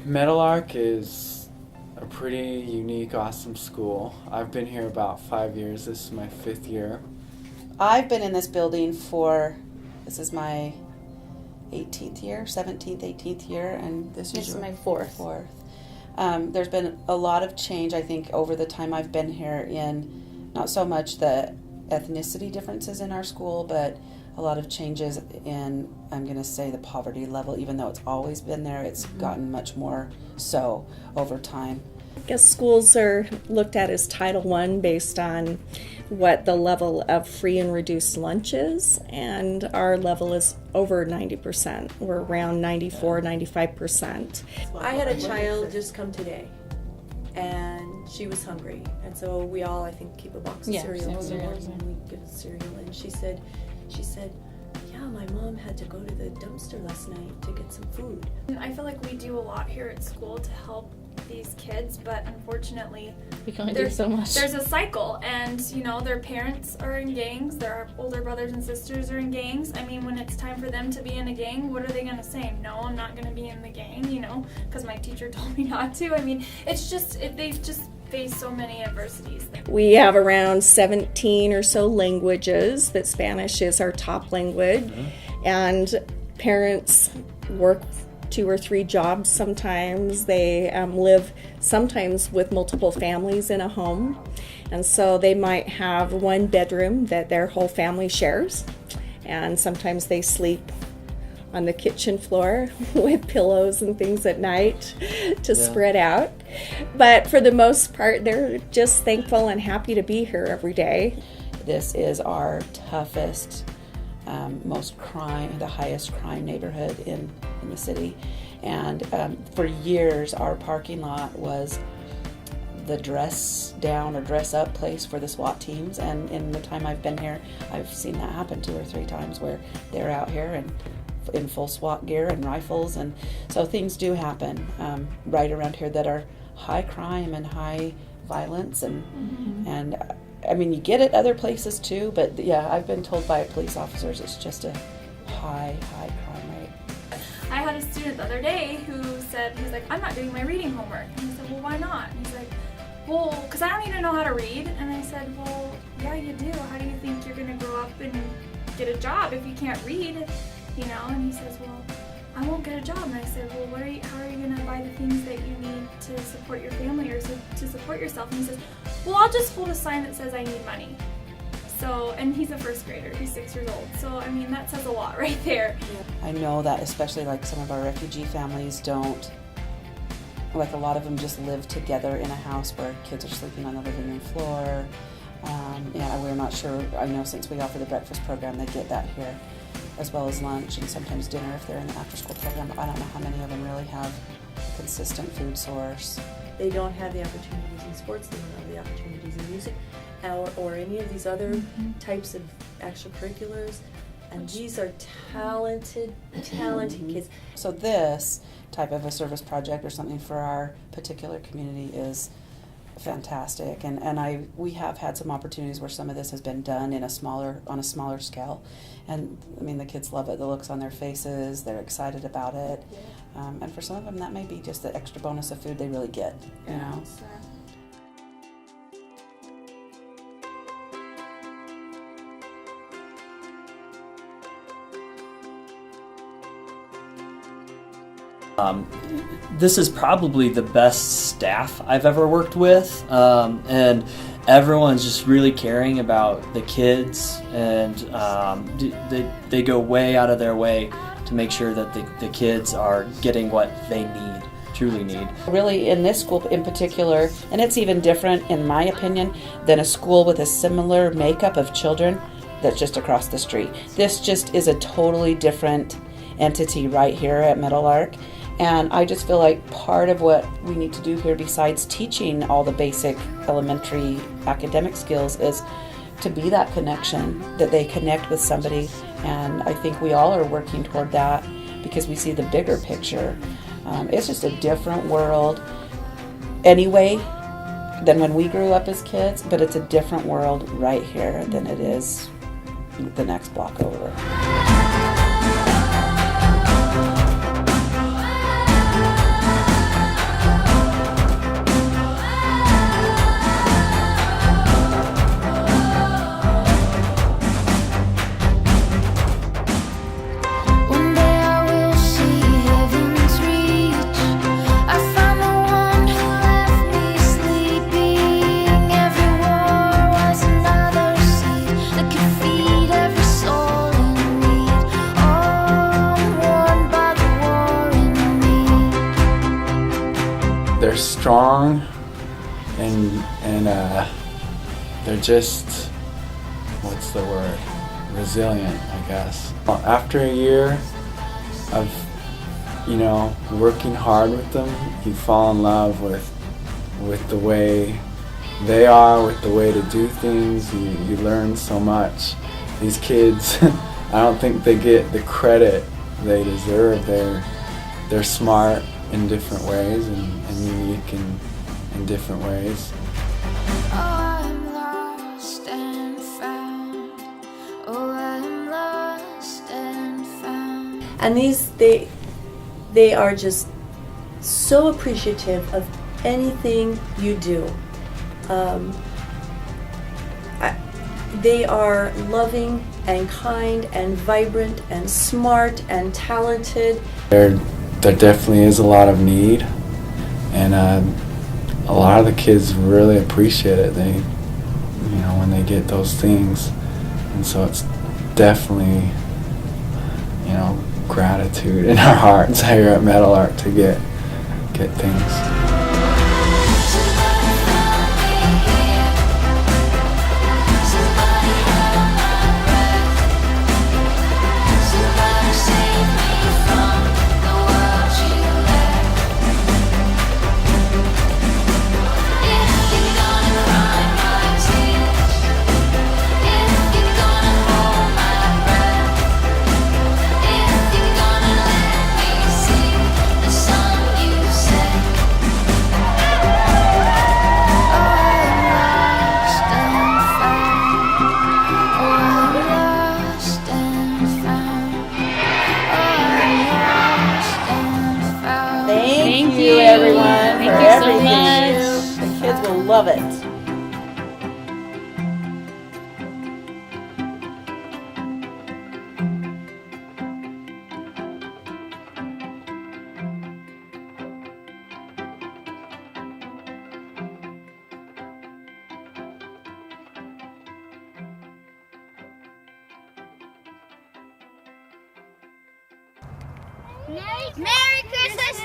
Meadowlark is a pretty unique, awesome school. I've been here about 5 years. This is my 5th year. I've been in this building this is my 18th year, 17th, 18th year, and This is my fourth. There's been a lot of change, I think, over the time I've been here in not so much the ethnicity differences in our school, but a lot of changes in, I'm going to say, the poverty level. Even though it's always been there, it's gotten much more so over time. I guess schools are looked at as Title I based on what the level of free and reduced lunch is, and our level is over 90%. We're around 94, 95%. I had a child just come today, and she was hungry, and so we all, I think, keep a box of cereal in the morning, and we give cereal, and she said, yeah, my mom had to go to the dumpster last night to get some food. I feel like we do a lot here at school to help these kids, but unfortunately we can't do so much. There's a cycle, and their parents are in gangs, their older brothers and sisters are in gangs. I mean, when it's time for them to be in a gang, what are they going to say? No, I'm not going to be in the gang, because my teacher told me not to. I mean, they've just faced so many adversities. We have around 17 or so languages, but Spanish is our top language, and parents work 2 or 3 jobs sometimes. They live sometimes with multiple families in a home, and so they might have one bedroom that their whole family shares, and sometimes they sleep on the kitchen floor with pillows and things at night to spread out. But for the most part, they're just thankful and happy to be here every day. This is our toughest, the highest crime neighborhood in the city. And for years, our parking lot was the dress down or dress up place for the SWAT teams. And in the time I've been here, I've seen that happen 2 or 3 times where they're out here and in full SWAT gear and rifles. And so things do happen right around here that are high crime and high violence. And I mean, you get it other places too, but yeah, I've been told by police officers it's just a high crime rate. I had a student the other day who said, he's like, I'm not doing my reading homework. And I said, well, why not? And he's like, well, because I don't even know how to read. And I said, well, yeah, you do. How do you think you're going to grow up and get a job if you can't read? And he says, well, I won't get a job. And I said, well, how are you going to buy the things that you need to support your family or to support yourself? And he says, well, I'll just hold a sign that says I need money. So, and he's a 1st grader, he's 6 years old. So, I mean, that says a lot right there. I know that especially like some of our refugee families don't, like a lot of them just live together in a house where kids are sleeping on the living room floor. We're not sure. I know since we offer the breakfast program, they get that here, as well as lunch and sometimes dinner if they're in the after-school program. I don't know how many of them really have a consistent food source. They don't have the opportunities in sports, they don't have the opportunities in music, or any of these other types of extracurriculars. And these are talented kids. So this type of a service project or something for our particular community is fantastic, and we have had some opportunities where some of this has been done on a smaller scale, and I mean the kids love it. The looks on their faces, they're excited about it, and for some of them that may be just the extra bonus of food they really get. This is probably the best staff I've ever worked with, and everyone's just really caring about the kids, and they go way out of their way to make sure that the kids are getting what they truly need. Really, in this school in particular, and it's even different in my opinion than a school with a similar makeup of children that's just across the street. This just is a totally different entity right here at Meadowlark. And I just feel like part of what we need to do here, besides teaching all the basic elementary academic skills, is to be that connection, that they connect with somebody. And I think we all are working toward that because we see the bigger picture. It's just a different world anyway than when we grew up as kids, but it's a different world right here than it is the next block over. strong, and they're just, what's the word? Resilient, I guess. After a year of, working hard with them, you fall in love with the way they are, with the way to do things. You learn so much. These kids, I don't think they get the credit they deserve. They're smart in different ways and unique in different ways. And they are just so appreciative of anything you do. They are loving and kind and vibrant and smart and talented. There definitely is a lot of need, and a lot of the kids really appreciate it. They, when they get those things, and so it's definitely, gratitude in our hearts here at Meadowlark to get things. Thank you, everyone, for everything. The kids will love it. Merry Christmas